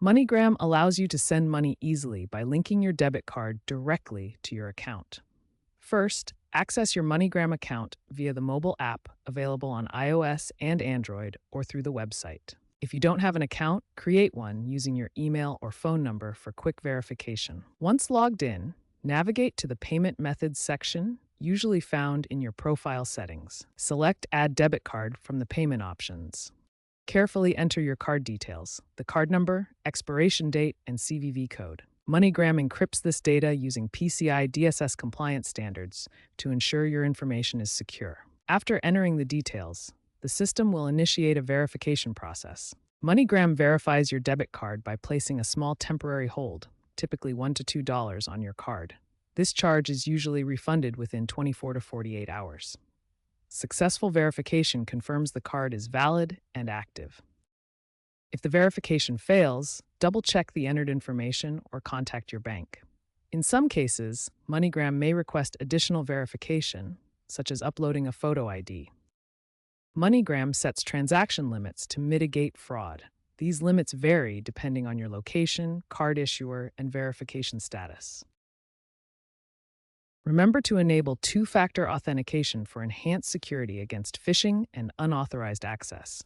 MoneyGram allows you to send money easily by linking your debit card directly to your account. First, access your MoneyGram account via the mobile app available on iOS and Android or through the website. If you don't have an account, create one using your email or phone number for quick verification. Once logged in, navigate to the Payment Methods section, usually found in your profile settings. Select Add Debit Card from the payment options. Carefully enter your card details, the card number, expiration date, and CVV code. MoneyGram encrypts this data using PCI DSS compliance standards to ensure your information is secure. After entering the details, the system will initiate a verification process. MoneyGram verifies your debit card by placing a small temporary hold, typically $1 to $2 on your card. This charge is usually refunded within 24 to 48 hours. Successful verification confirms the card is valid and active. If the verification fails, double-check the entered information or contact your bank. In some cases, MoneyGram may request additional verification, such as uploading a photo ID. MoneyGram sets transaction limits to mitigate fraud. These limits vary depending on your location, card issuer, and verification status. Remember to enable two-factor authentication for enhanced security against phishing and unauthorized access.